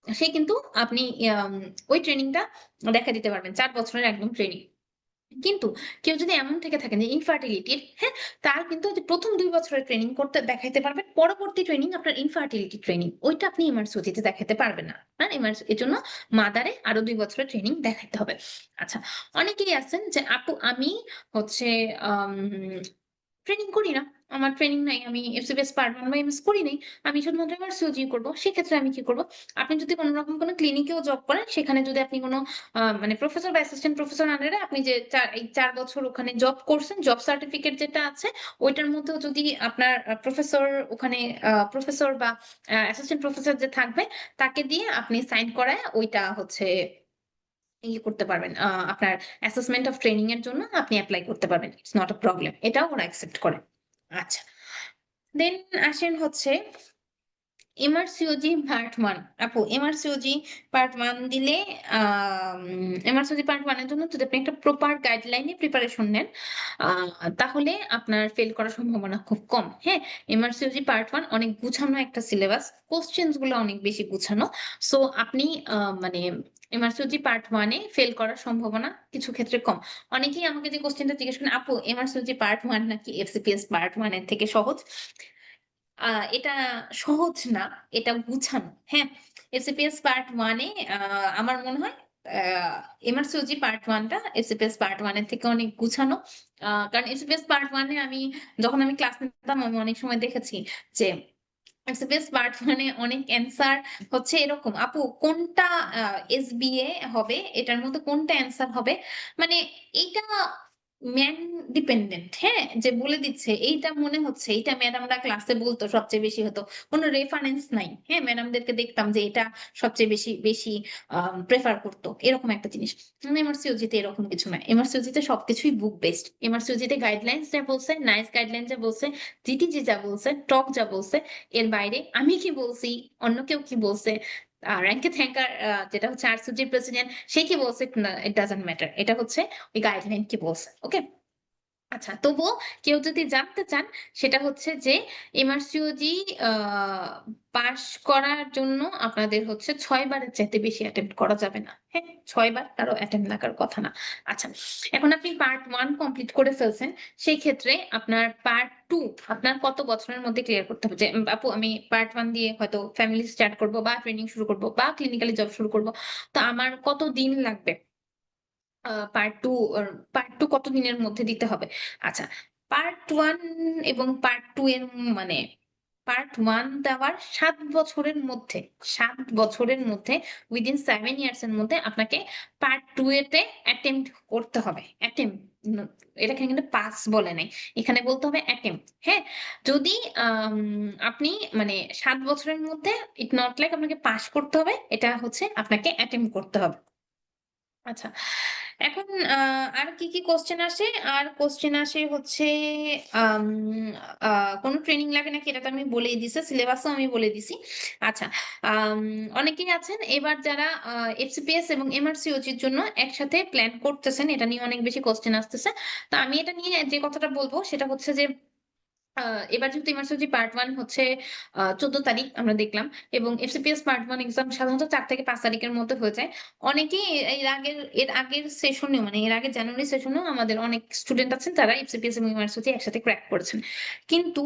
সে কিন্তু আপনি ওই ট্রেনিংটা দেখা দিতে পারবেন। ৪ বছরের একদম ট্রেনিং। কিন্তু কেউ যদি এমন থেকে থাকেন যে ইনফার্টিলিটির, হ্যাঁ? তার কিন্তু ওইযে ১ম ২ বছরের ট্রেনিং করতে দেখাইতে পারবেন। পরবর্তী ট্রেনিং আপনার ইনফার্টিলিটি ট্রেনিং। ওইটা আপনি এমআরসিওজিতে দেখাইতে পারবেন না। হ্যাঁ? এজন্য মাদারে আরো ২ বছরের ট্রেনিং দেখাইতে হবে। আচ্ছা, অনেকেই আছেন যে আপু আমি হচ্ছে আম ট্রেনিং করি না। আমার ট্রেনিং নাই, আমি এফসিপিএস পার্ট 1 বা এমএস করি নাই। আমি শুধুমাত্র আমার সিওজি করব। সেক্ষেত্রে আমি কি করব? আপনি যদি কোন রকম কোন ক্লিনিকেও জব করেন, সেখানে যদি আপনি কোন মানে প্রফেসর বা অ্যাসিস্ট্যান্ট প্রফেসর আন্ডারে আপনি যে এই ৪ বছর ওখানে জব করছেন, জব সার্টিফিকেট যেটা আছে, ওইটার মধ্যেও যদি আপনার প্রফেসর ওখানে প্রফেসর বা অ্যাসিস্ট্যান্ট প্রফেসর যে থাকবে, তাকে দিয়ে আপনি সাইন করায় ওইটা হচ্ছে করতে পারবেন। আপনার অ্যাসেসমেন্ট অফ ট্রেনিং এর জন্য আপনি এপ্লাই করতে পারবেন। It's not a problem. এটাও ওরা অ্যাকসেপ্ট করে। আচ্ছা। দেন আসেন হচ্ছে এমআরসিওজি পার্ট 1। আপু এমআরসিওজি পার্ট 1 দিলে এমআরসিওজি পার্ট 1 এর জন্য যদি আপনি একটা প্রপার গাইডলাইনে প্রিপারেশন নেন, আ তাহলে আপনার ফেল করার সম্ভাবনা খুব কম। হ্যাঁ? এমআরসিওজি পার্ট 1 অনেক গুছানো একটা সিলেবাস। কোয়েশ্চেনস গুলো অনেক বেশি গুছানো। সো আপনি মানে এমআরসিওজি পার্ট 1 এ ফেল করার সম্ভাবনা কিছু ক্ষেত্রে কম। অনেকেই আমাকে যে কোয়েশ্চেনটা জিজ্ঞেস করেন, "আপু এমআরসিওজি পার্ট 1 নাকি এফসিপিএস পার্ট 1 এর থেকে সহজ?" আ এটা সহজ না, এটা গুছানো। হ্যাঁ? এসএপিএস পার্ট 1 এ আমার মনে হয় আ এমআরসিওজি পার্ট 1 টা এসএপিএস পার্ট 1 এর থেকে অনেক গুছানো। কারণ এসএপিএস পার্ট 1 এ যখন আমি ক্লাস নিতাম, আমি অনেক সময় দেখেছি যে এসএপিএস পার্ট 1 এ অনেক অ্যান্সার হচ্ছে এরকম, "আপু কোনটা আ এসবিএ হবে? এটার মধ্যে কোনটা অ্যান্সার হবে?" মানে এইটা ম্যান ডিপেন্ডেন্ট, হ্যাঁ? যে বলে দিচ্ছে এইটা মনে হচ্ছে, এইটা ম্যাডামরা ক্লাসে বলতো সবচেয়ে বেশি হতো। কোন রেফারেন্স নাই। হ্যাঁ? ম্যাডামদেরকে দেখতাম যে এটা সবচেয়ে বেশি প্রেফার করত। এরকম একটা জিনিস। এমআরসিওজি তে এরকম কিছু না। এমআরসিওজি তে সবকিছুই বুক বেসড। এমআরসিওজি তে গাইডলাইনস যা বলছে, নাইস গাইডলাইন যা বলছে, জিটিজি যা বলছে, টক যা বলছে, এর বাইরে আমি কি বলছি, অন্য কেউ কি বলছে, র‍্যাংকে থ্যাঙ্কার যেটা হচ্ছে আরসিজির প্রেসিডেন্ট, সে কি বলছে, না, ইট ডাজন্ট ম্যাটার। এটা হচ্ছে ওই গাইডলাইন কি বলছে। ওকে? আচ্ছা, তবুও কেউ যদি জানতে চান, সেটা হচ্ছে যে এমআরসিওজি আ পাস করার জন্য আপনাদের হচ্ছে ৬ বারের চাইতে বেশি অ্যাটেম্প্ট করা যাবে না। হ্যাঁ? ৬ বার কারো অ্যাটেম্প্ট লাগার কথা না। আচ্ছা, এখন আপনি পার্ট 1 কমপ্লিট করে ফেলছেন। সেই ক্ষেত্রে আপনার পার্ট 2 আপনার কত বছরের মধ্যে ক্লিয়ার করতে হবে? যে আপু আমি পার্ট 1 দিয়ে হয়তো ফ্যামিলি স্টার্ট করব বা ট্রেনিং শুরু করব বা ক্লিনিক্যালি জব শুরু করব। তো আমার কত দিন লাগবে? পার্ট 2 পার্ট 2 কত দিনের মধ্যে দিতে হবে? আচ্ছা, পার্ট 1 এবং পার্ট 2 এর মানে পার্ট 1 দেওয়ার ৭ বছরের মধ্যে, ৭ বছরের মধ্যে উইদিন 7 ইয়ার্স এর মধ্যে আপনাকে পার্ট 2 এতে অ্যাটেম্প্ট করতে হবে। অ্যাটেম্প্ট ন এটাকে কিন্তু পাস বলে নাই। এখানে বলতে হবে অ্যাটেম্প্ট। হ্যাঁ? যদি আম আপনি মানে ৭ বছরের মধ্যে ইট নট লাইক আপনাকে পাস করতে হবে। এটা হচ্ছে আপনাকে অ্যাটেম্প্ট করতে হবে। আচ্ছা। এখন আর কি কোয়েশ্চেন আসে? আর কোয়েশ্চেন আসে হচ্ছে আম আ কোন ট্রেনিং লাগে নাকি, এটা তো আমি বলেই দিছি। সিলেবাসও আমি বলে দিছি। আচ্ছা, আম অনেকেই আছেন এবার যারা এফসিপিএস এবং এমআরসিওজির জন্য একসাথে প্ল্যান করতেছেন। এটা নিয়ে অনেক বেশি কোয়েশ্চেন আসতেছে। তো আমি এটা নিয়ে যে কথাটা বলব সেটা হচ্ছে যে আ এবার যেহেতু ইমার্সিওলজি পার্ট 1 হচ্ছে ১৪ তারিখ আমরা দেখলাম, এবং এফসিপিএস পার্ট 1 এক্সাম সাধারণত ৪ থেকে ৫ তারিখের মধ্যে হয়ে যায়। অনেকেই এর আগের সেশনেও, মানে এর আগের জানুয়ারি সেশনেও আমাদের অনেক স্টুডেন্ট আছেন যারা এফসিপিএস এবং ইমার্সিওলজি একসাথে ক্র্যাক করেছেন। কিন্তু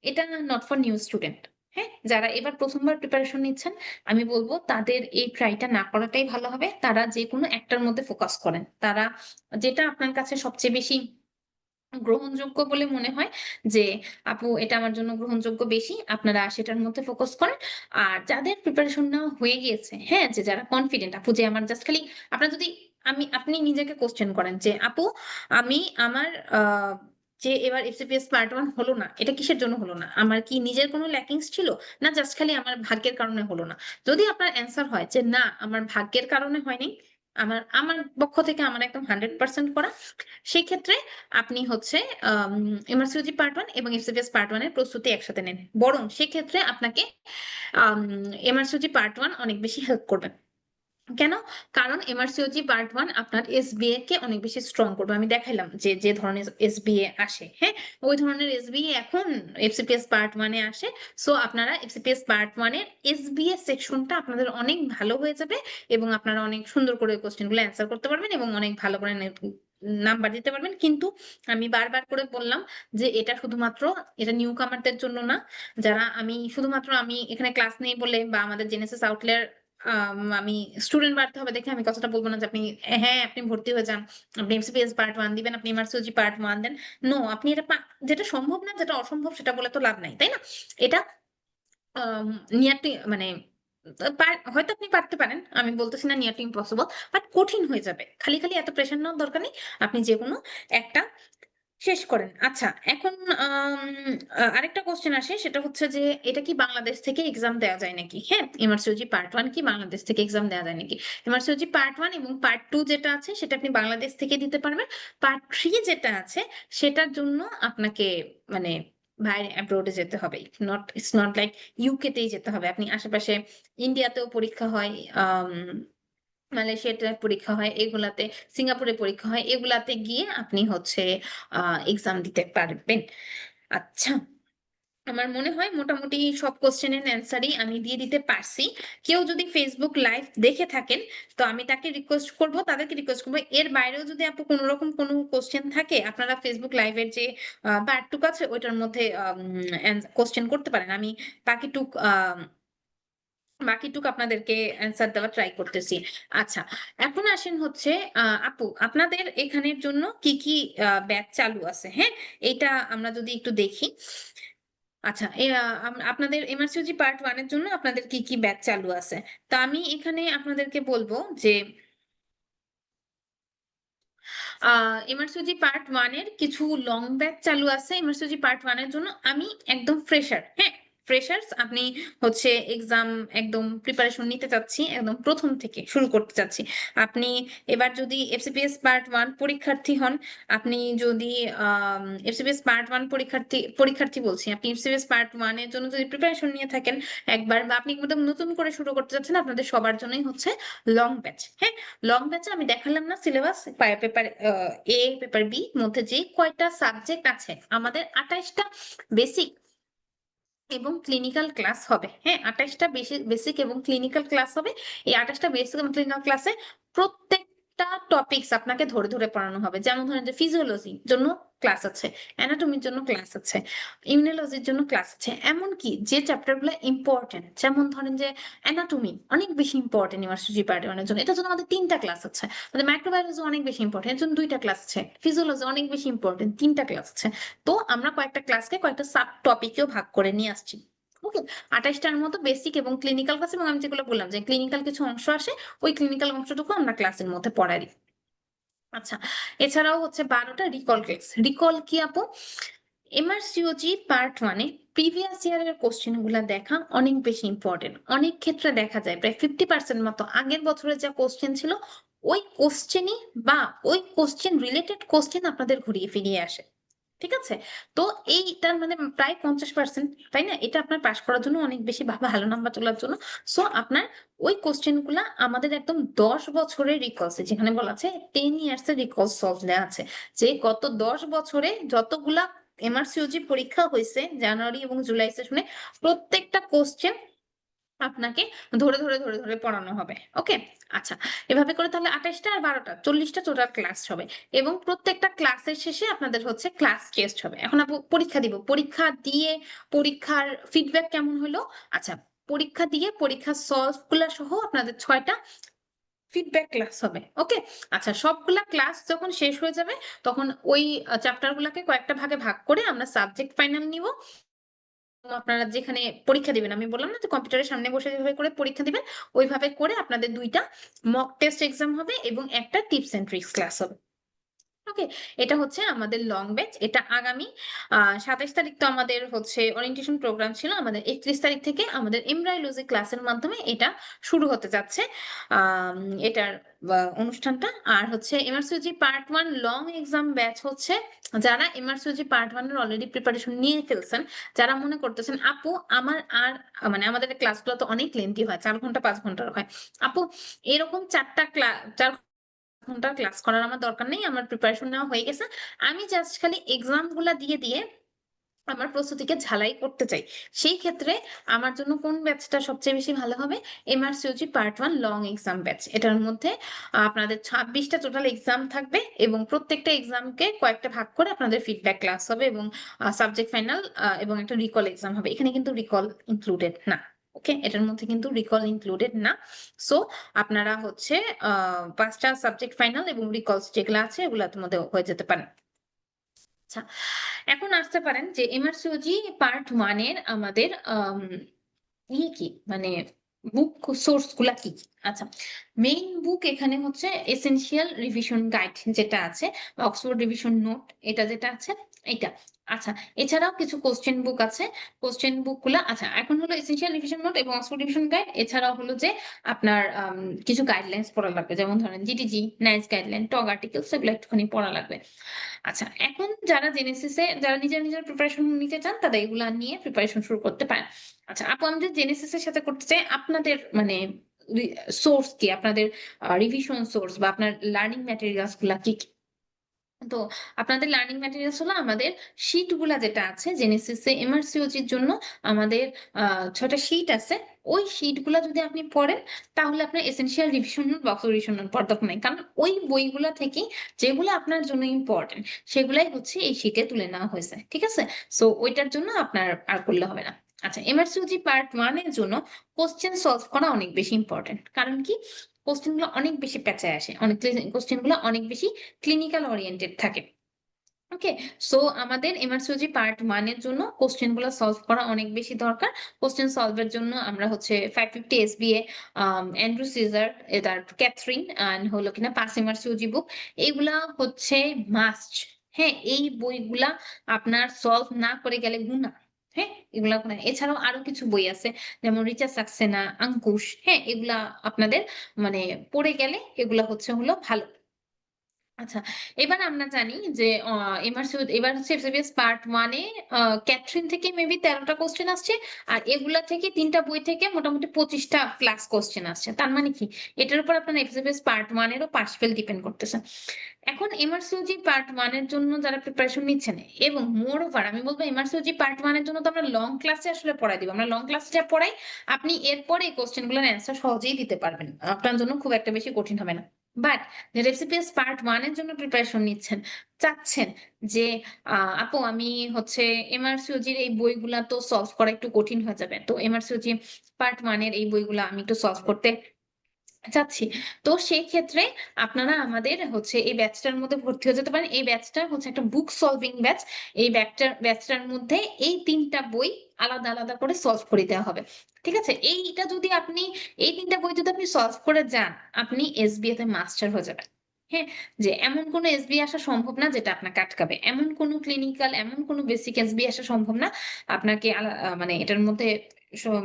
এটা নট ফর নিউ স্টুডেন্ট। হ্যাঁ? যারা এবার ১ম বার প্রিপারেশন নিচ্ছেন, আমি বলব তাদের এই ট্রাইটা না করাটাই ভালো হবে। তারা যেকোনো একটার মধ্যে ফোকাস করেন। তারা যেটা আপনার কাছে সবচেয়ে বেশি গ্রহণযোগ্য বলে মনে হয় যে, আপু এটা আমার জন্য গ্রহণযোগ্য বেশি। আপনারা সেটার মধ্যে ফোকাস করেন। আর যাদের প্রিপারেশন নেওয়া হয়ে গিয়েছে, হ্যাঁ? যে যারা কনফিডেন্ট, আপু যে আমার জাস্ট খালি আপনার যদি আপনি নিজেকে কোয়েশ্চেন করেন যে, আপু আমি আমার আ যে এবার এফসিপিএস পার্ট 1 হলো না, এটা কিসের জন্য হলো না? আমার কি নিজের কোনো ল্যাকিংস ছিল? না জাস্ট খালি আমার ভাগ্যের কারণে হলো না। যদি আপনার অ্যান্সার হয় যে, না আমার ভাগ্যের কারণে হয়নি, আমার আমার পক্ষ থেকে আমার একদম 100% করা, সেক্ষেত্রে আপনি হচ্ছে এমআরসিওজি পার্ট 1 এবং এফসিপিএস পার্ট 1 এর প্রস্তুতি একসাথে নেন। বরং সেক্ষেত্রে আপনাকে আম এমআরসিওজি পার্ট 1 অনেক বেশি হেল্প করবে। কেন? কারণ এমআরসিওজি পার্ট 1 আপনার এসবিএ কে অনেক বেশি স্ট্রং করবে। আমি দেখাইলাম যে ধরনের এসবিএ আসে, হ্যাঁ? ওই ধরনের এসবিএ এখন এফসিপিএস পার্ট 1 এ আসে। সো আপনারা এফসিপিএস পার্ট 1 এর এসবিএ সেকশনটা আপনাদের অনেক ভালো হয়ে যাবে এবং আপনারা অনেক সুন্দর করে কোয়েশ্চেন গুলো অ্যান্সার করতে পারবেন এবং অনেক ভালো করে নাম্বার দিতে পারবেন। কিন্তু আমি বারবার করে বললাম যে এটা নিউ কামারদের জন্য না। আমি শুধুমাত্র এখানে ক্লাস নেই বলে বা আমাদের জেনেসিস আউটলায়ার আমি স্টুডেন্ট বাড়তে হবে দেখে আমি কথাটা বলবো না যে আপনি হ্যাঁ আপনি ভর্তি হয়ে যান, আপনি এমসিপিএস পার্ট 1 দিবেন, আপনি এমআরসিওজি পার্ট 1 দেন। নো, আপনি এটা যেটা সম্ভব না, যেটা অসম্ভব সেটা বলে তো লাভ নাই, তাই না? এটা আম নিয়ার টু মানে হয়তো আপনি পারতে পারেন। আমি বলতেছি না নিয়ার টু ইম্পসিবল, বাট কঠিন হয়ে যাবে। খালি এত প্রেশার নেওয়ার দরকার নেই। আপনি যেকোনো একটা শেষ করেন। আচ্ছা, এখন আম আরেকটা কোয়েশ্চেন আসে, সেটা হচ্ছে যে এটা কি বাংলাদেশ থেকে এক্সাম দেওয়া যায় নাকি? হ্যাঁ, এমআরসিওজি পার্ট 1 কি বাংলাদেশ থেকে এক্সাম দেওয়া যায় নাকি? এমআরসিওজি পার্ট 1 এবং পার্ট 2 যেটা আছে সেটা আপনি বাংলাদেশ থেকে দিতে পারবেন। পার্ট 3 যেটা আছে সেটার জন্য আপনাকে মানে বাইরে অ্যাব্রোড এ যেতে হবে। ইটস নট লাইক ইউকে তেই যেতে হবে। আপনি আশেপাশে ইন্ডিয়াতেও পরীক্ষা হয়, আম মালয়েশিয়াতে পরীক্ষা হয়, এগুলাতে সিঙ্গাপুরে পরীক্ষা হয়, এগুলাতে গিয়ে আপনি হচ্ছে এক্সাম দিতে পারবেন। আচ্ছা, আমার মনে হয় মোটামুটি সব কোশ্চেনের অ্যান্সারই আমি দিয়ে দিতে পারছি। কেউ যদি ফেসবুক লাইভ দেখে থাকেন তো আমি তাদেরকে রিকোয়েস্ট করবো এর বাইরেও যদি আপু কোনো রকম কোনো কোশ্চেন থাকে আপনারা ফেসবুক লাইভের যে পার্টটুক আছে ওইটার মধ্যে কোশ্চেন করতে পারেন। আমি বাকিটুক বাকিটুক আপনাদেরকে অ্যান্সার দেওয়ার ট্রাই করতেছি। আচ্ছা, এখন আসেন হচ্ছে আপু আপনাদের এখানের জন্য কি ব্যাচ চালু আছে? হ্যাঁ, এটা আমরা যদি একটু দেখি। আচ্ছা, আপনাদের এমআরসিওজি পার্ট 1 এর জন্য আপনাদের কি ব্যাচ চালু আছে? তা আমি এখানে আপনাদেরকে বলবো যে এমআরসিওজি পার্ট 1 এর কিছু লং ব্যাচ চালু আছে এমআরসিওজি পার্ট 1 এর জন্য। আমি একদম ফ্রেশার, হ্যাঁ ফ্রেশার্স, আপনি হচ্ছে এক্সাম একদম প্রিপারেশন নিতে চাচ্ছি, একদম প্রথম থেকে শুরু করতে চাচ্ছি। আপনি এবার যদি এফসিপিএস পার্ট 1 পরীক্ষার্থী হন, আপনি যদি এফসিপিএস পার্ট 1 পরীক্ষার্থী বলছি, আপনি এফসিপিএস পার্ট 1 এর জন্য যদি প্রিপারেশন নিয়ে থাকেন একবার, বা আপনি একদম নতুন করে শুরু করতে চাচ্ছেন, আপনাদের সবার জন্যই হচ্ছে লং ব্যাচ। হ্যাঁ, লং ব্যাচে আমি দেখালাম না syllabus, paper a paper B মধ্যে যে কয়টা সাবজেক্ট আছে, আমাদের 28টা বেসিক এবং ক্লিনিক্যাল ক্লাস হবে। হ্যাঁ, 28টা বেসিক এবং ক্লিনিক্যাল ক্লাস হবে। এই 28টা বেসিক এবং ক্লিনিক্যাল ক্লাসে প্রত্যেকটা টপিকস আপনাকে ধরে ধরে পড়ানো হবে। যেমন ধরেন যে ফিজিওলজির জন্য ক্লাস আছে, অ্যানাটমির জন্য ক্লাস আছে, ইমিউনোলজির জন্য ক্লাস আছে। এমনকি যে চ্যাপ্টার গুলো ইম্পর্টেন্ট, যেমন ধরেন যে অ্যানাটমি অনেক বেশি ইম্পর্টেন্ট ইউনিভার্সিটি পার্টির জন্য, এটার জন্য আমাদের 3টা ক্লাস আছে। আমাদের মাইক্রোবায়োলজি অনেক বেশি ইম্পর্টেন্ট, এর জন্য 2টা ক্লাস আছে। ফিজিওলজি অনেক বেশি ইম্পর্টেন্ট, 3টা ক্লাস আছে। তো আমরা কয়েকটা ক্লাসকে কয়েকটা সাব টপিকেও ভাগ করে নিয়ে আসছি। ওকে, 28টার মতো বেসিক এবং ক্লিনিক্যাল ক্লাস, এবং আমি যেগুলো বললাম যে ক্লিনিক্যাল কিছু অংশ আসে, ওই ক্লিনিক্যাল অংশটুকু আমরা ক্লাসের মধ্যে পড়াই। আচ্ছা, এছাড়াও হচ্ছে 12টা রিকল ক্লাস। রিকল কি আপু? এমআরসিওজি পার্ট 1 এ প্রিভিয়াস ইয়ারের কোশ্চেন গুলা দেখা অনেক বেশি ইম্পর্টেন্ট। অনেক ক্ষেত্রে দেখা যায় প্রায় 50% মতো আগের বছরের যা কোশ্চেন ছিল ওই কোশ্চেনই বা ওই কোশ্চেন রিলেটেড কোশ্চেন আপনাদের ঘুরিয়ে ফিরিয়ে আসে। ঠিক আছে? তো এইটার মানে প্রায় 50%, তাই না? এটা আপনার পাস করার জন্য অনেক বেশি ভালো নাম্বার তোলার জন্য। সো আপনার ওই কোশ্চেন গুলা আমাদের একদম 10 বছরের রিকলস, যেখানে বলা আছে 10 ইয়ার্স এর রিকল সলভ দেওয়া আছে, যে গত 10 বছরে যতগুলা এমআরসিওজি পরীক্ষা হয়েছে জানুয়ারি এবং জুলাই সেশনে প্রত্যেকটা কোশ্চেন আপনাকে ধরে পড়ানো হবে। ওকে, আচ্ছা, এভাবে করে তাহলে 28টা আর 12টা 40টা টোটাল ক্লাস হবে, এবং প্রত্যেকটা ক্লাসের শেষে আপনাদের হচ্ছে ক্লাস টেস্ট হবে। এখন আপু পরীক্ষা দিব, পরীক্ষা দিয়ে পরীক্ষার ফিডব্যাক কেমন হলো? আচ্ছা, পরীক্ষা দিয়ে পরীক্ষার সলভ গুলা সহ আপনাদের 6টা ফিডব্যাক ক্লাস হবে। ওকে, আচ্ছা, সবগুলা ক্লাস যখন শেষ হয়ে যাবে তখন ওই চ্যাপ্টার গুলাকে কয়েকটা ভাগে ভাগ করে আমরা সাবজেক্ট ফাইনাল নিব। আপনারা যেখানে পরীক্ষা দিবেন, আমি বললাম না যে কম্পিউটারের সামনে বসে যেভাবে করে পরীক্ষা দিবেন, ওইভাবে করে আপনাদের 2টা মক টেস্ট এক্সাম হবে এবং একটা টিপস এন্ড ট্রিক্স ক্লাস হবে। ওকে, এটা হচ্ছে আমাদের লং ব্যাচ। এটা আগামী 27 তারিখ তো আমাদের হচ্ছে ওরিয়েন্টেশন প্রোগ্রাম ছিল, আমাদের 31 তারিখ থেকে আমাদের এমব্রায়োলজি ক্লাসের মাধ্যমে এটা শুরু হতে যাচ্ছে। আম, এটার অনুষ্ঠানটা আর হচ্ছে MRCOG part 1 long exam batch হচ্ছে যারা এমআরসিওজি পার্ট 1 এর অলরেডি প্রিপারেশন নিয়ে ফেলছেন, যারা মনে করতেছেন আপু আমার আর মানে আমাদের ক্লাসগুলো তো অনেক লেন্থি হয়, 4 ঘন্টা 5 ঘন্টার হয়, আপু এরকম 4টা ক্লাস 4 ঘন্টার ক্লাস করার আমার দরকার নেই, আমার প্রিপারেশন নেওয়া হয়ে গেছে, আমি জাস্ট খালি এক্সাম গুলা দিয়ে দিয়ে আমার প্রস্তুতিকে ঝালাই করতে চাই। সেই ক্ষেত্রে আমার জন্য কোন ব্যাচটা সবচেয়ে বেশি ভালো হবে? MRCOG part 1 long exam batch. এটার মধ্যে আপনাদের 26টা টোটাল এক্সাম থাকবে এবং প্রত্যেকটা এক্সামকে কয়েকটা ভাগ করে আপনাদের ফিডব্যাক ক্লাস হবে এবং সাবজেক্ট ফাইনাল এবং একটা রিকল এক্সাম হবে। এখানে কিন্তু রিকল ইনক্লুডেড না। ওকে, এটার মধ্যে কিন্তু রিকল ইনক্লুডেড না। সো আপনারা হচ্ছে 5টা সাবজেক্ট ফাইনাল এবং রিকলস যেগুলো আছে এগুলোর মধ্যে হয়ে যেতে পারেন। আচ্ছা, এখন আসতে পারেন যে এমআরসিওজি পার্ট 1 এর আমাদের কি মানে বুক সোর্স গুলা কি কি? আচ্ছা, মেইন বুক এখানে হচ্ছে এসেনশিয়াল রিভিশন গাইড যেটা আছে, অক্সফোর্ড রিভিশন নোট এটা যেটা আছে এটা। আচ্ছা, এছাড়াও কিছু কোশ্চেন বুক আছে। কোশ্চেন বুক গুলা আচ্ছা, এখন হলো এসেনশিয়াল রিভিশন নোট এবং অক্সফোর্ড রিভিশন গাইড, এছাড়াও হলো যে আপনার কিছু গাইডলাইন্স পড়া লাগবে, যেমন ধরেন জিটিজি, নাইস গাইডলাইন, টগ আর্টিকেলস, এগুলো একটুখানি পড়া লাগবে। আচ্ছা, এখন যারা জেনেসিসে যারা নিজের প্রিপারেশন নিতে চান তারা এগুলা নিয়ে প্রিপারেশন শুরু করতে পারেন। আচ্ছা আপু, আমি যে জেনেসিস এর সাথে করতে চাই, আপনাদের মানে সোর্স কি, আপনাদের রিভিশন সোর্স বা আপনার লার্নিং ম্যাটেরিয়ালস গুলা কি কি? তো আপনাদের লার্নিং ম্যাটেরিয়ালস হলো আমাদের শীট গুলা যেটা আছে জেনেসিসে এমআরসিওজির জন্য আমাদের 6টা শীট আছে। ওই শীট গুলা যদি আপনি পড়েন তাহলে আপনার essential revision note, box revision note পড়ার দরকার নাই, কারণ ওই বইগুলা থেকে যেগুলো আপনার জন্য ইম্পর্টেন্ট সেগুলাই হচ্ছে এই শীটে তুলে নেওয়া হয়েছে, ঠিক আছে? সো ওইটার জন্য আপনার আর করলে হবে না। আচ্ছা, এমআরসিওজি পার্ট 1 এর জন্য কোশ্চেন সলভ করা অনেক বেশি ইম্পর্টেন্ট। কারণ কি, কোশ্চেন গুলো অনেক বেশি প্যাঁচায় আসে, অনেক কোশ্চেন গুলো অনেক বেশি ক্লিনিক্যাল ওরিয়েন্টেড থাকে। ওকে, সো আমাদের এমআরসিওজি পার্ট 1 এর জন্য কোশ্চেন গুলো সলভ করা অনেক বেশি দরকার। কোশ্চেন সলভের জন্য আমরা হচ্ছে 550 এসবিএ, অ্যান্ড্রু সিজার, তার ক্যাথরিন এন্ড হলো কিনা পাস এমআরসিওজি বুক, এগুলা হচ্ছে মাস্ট। হ্যাঁ, এই বইগুলা আপনার সলভ না করে গেলে গুনাহ। হ্যাঁ, এগুলা গুনাহ। এছাড়াও আরো কিছু বই আছে, যেমন রিচা সাক্সেনা, আঙ্কুশ, হ্যাঁ এগুলা আপনাদের মানে পড়ে গেলে এগুলা হলো ভালো। আচ্ছা, এবার আমরা জানি যে এবার হচ্ছে এফএবিএস পার্ট 1 এ ক্যাথরিন থেকে মেবি 13টা কোশ্চেন আসছে। আর এগুলা থেকে 3টা বই থেকে মোটামুটি 25টা প্লাস কোশ্চেন আসছে। তার মানে কি? এটার উপর আপনার এফএবিএস পার্ট 1 এরও পাস ফেল ডিপেন্ড করতেছে। এখন এমআরসিওজি পার্ট 1 এর জন্য যারা প্রিপারেশন নিচ্ছেন, এবং মোর ওভার আমি বলবো এমআরসিওজি পার্ট 1 এর জন্য তো আমরা লং ক্লাসে আসলে পড়াই দিব। আমরা লং ক্লাসে যা পড়াই আপনি এরপরে এই কোশ্চেন গুলোর অ্যান্সার সহজেই দিতে পারবেন। আপনার জন্য খুব একটা বেশি কঠিন হবে না। বাট রেসিপিএস পার্ট 1 এর জন্য প্রিপারেশন নিচ্ছেন, চাচ্ছেন যে আপু আমি হচ্ছে এমআরসিওজির এই বইগুলা তো সলভ করা একটু কঠিন হয়ে যাবে। তো এমআরসিওজি পার্ট 1 এর এই বইগুলা আমি একটু সলভ করতে চাচ্ছি। তো সেই ক্ষেত্রে আপনারা আমাদের হচ্ছে এই ব্যাচটার মধ্যে ভর্তি হয়ে যেতে পারেন। এই ব্যাচটা হচ্ছে একটা বুক সলভিং ব্যাচ। এই ব্যাচটার মধ্যে এই ৩টা বই আলাদা করে সলভ করে দেওয়া হবে। ঠিক আছে? এই ৩টা বই যদি আপনি সলভ করে যান, আপনি এসবিএ তে মাস্টার হয়ে যাবেন। হ্যাঁ? যে এমন কোনো এসবিএ আসা সম্ভব না যেটা আপনাকে আটকাবে। এমন কোনো ক্লিনিক্যাল, এমন কোনো বেসিক এসবিএ আসা সম্ভব না আপনাকে মানে এটার মধ্যে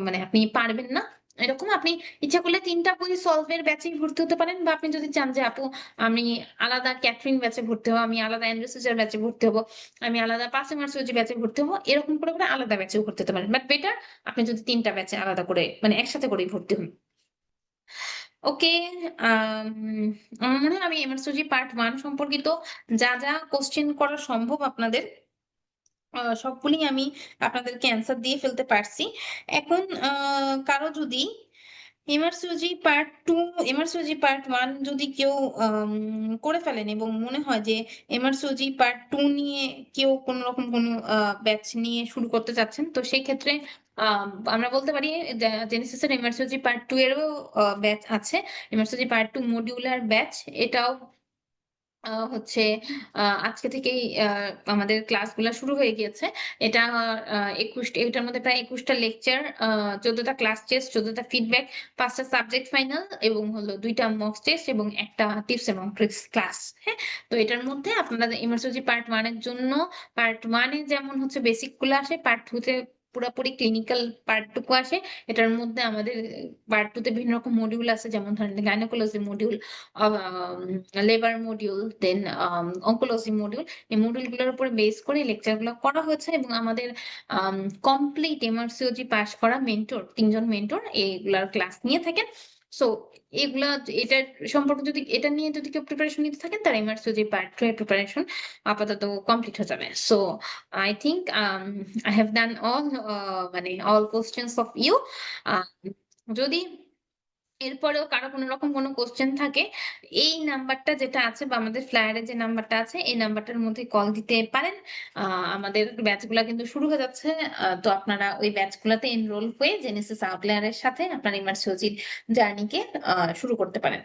মানে আপনি পারবেন না। এরকম আপনি ইচ্ছা করলে ৩টা বই সলভের ব্যাচেই ভর্তি হতে পারেন, বা আপনি যদি চান যে আপু আমি আলাদা ক্যাটারিং ব্যাচে ভর্তি হবো, আমি আলাদা এন্ড্রোসিসের ব্যাচে ভর্তি হবো, আমি আলাদা পাসেমার্সোলজি ব্যাচে ভর্তি হবো, এরকম করে আলাদা ব্যাচেও ভর্তি হতে পারেন। বাট বেটার আপনি যদি ৩টা ব্যাচে আলাদা করে মানে একসাথে করেই ভর্তি হন। ওকে, আম আমার মনে হয় আমি এমএসওজি পার্ট 1 সম্পর্কিত যা কোশ্চেন করা সম্ভব আপনাদের সবগুলোই আমি আপনাদেরকে অ্যান্সার দিয়ে ফেলতে পারছি। এখন কারো যদি এমআরসিওজি পার্ট 1 যদি কেউ করে ফেলেন এবং মনে হয় যে এমআরসিওজি পার্ট 2 নিয়ে কেউ কোনো রকম কোনো ব্যাচ নিয়ে শুরু করতে চাচ্ছেন, তো সেই ক্ষেত্রে আমরা বলতে পারি জেনেসিস এর এমআরসিওজি পার্ট 2 এরও ব্যাচ আছে। এমআরসিওজি পার্ট 2 মডিউলার ব্যাচ, এটাও হচ্ছে আজকে থেকেই আমাদের ক্লাসগুলা শুরু হয়ে গিয়েছে। এটা ২১ এটার মধ্যে প্রায় ২১ টা লেকচার, ১৪ টা ক্লাস টেস্ট, ১৪ টা ফিডব্যাক, ৫ টা সাবজেক্ট ফাইনাল এবং হলো ২ টা মক টেস্ট এবং ১ টা টিপস এবং ট্রিকস ক্লাস। হ্যাঁ? তো এটার মধ্যে আপনারা এমআরসিওজি পার্ট 1 এর জন্য পার্ট 1 এ যেমন হচ্ছে বেসিক গুলো আসে, পার্ট 2 তে পুরাপুরি ক্লিনিক্যাল পার্ট টুকু আসে। এটার মধ্যে আমাদের পার্ট 2 তে বিভিন্ন রকম মডিউল আছে, যেমন ধরেন গাইনোকোলজি মডিউল, লেবার মডিউল, দেন অঙ্কোলজি মডিউল। এই মডিউল গুলোর উপরে বেস করে লেকচার গুলো করা হয়েছে এবং আমাদের কমপ্লিট এমআরসিওজি পাস করা মেন্টর, ৩ জন মেন্টর এগুলার ক্লাস নিয়ে থাকেন। সো এগুলা এটার সম্পর্কে যদি এটা নিয়ে যদি কেউ প্রিপারেশন নিতে থাকেন, তার এমআরসিওজি পার্ট 2 এর প্রিপারেশন আপাতত কমপ্লিট হয়ে যাবে। So I think I have done all মানে অল কোয়েশ্চেনস অফ ইউ। যদি এরপরেও কারো কোনো রকম কোনো কোয়েশ্চেন থাকে, এই নাম্বারটা যেটা আছে বা আমাদের ফ্লায়ারে যে নাম্বারটা আছে, এই নাম্বারটার মধ্যে কল দিতে পারেন। আ আমাদের ব্যাচগুলা কিন্তু শুরু হয়ে যাচ্ছে। তো আপনারা ওই ব্যাচগুলাতে এনরোল হয়ে জেনেসিস আউটলায়ার এর সাথে আপনার ইমার্সিওলজির জার্নিকে শুরু করতে পারেন।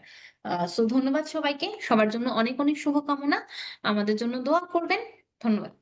সো ধন্যবাদ সবাইকে। সবার জন্য অনেক, অনেক শুভকামনা। আমাদের জন্য দোয়া করবেন। ধন্যবাদ।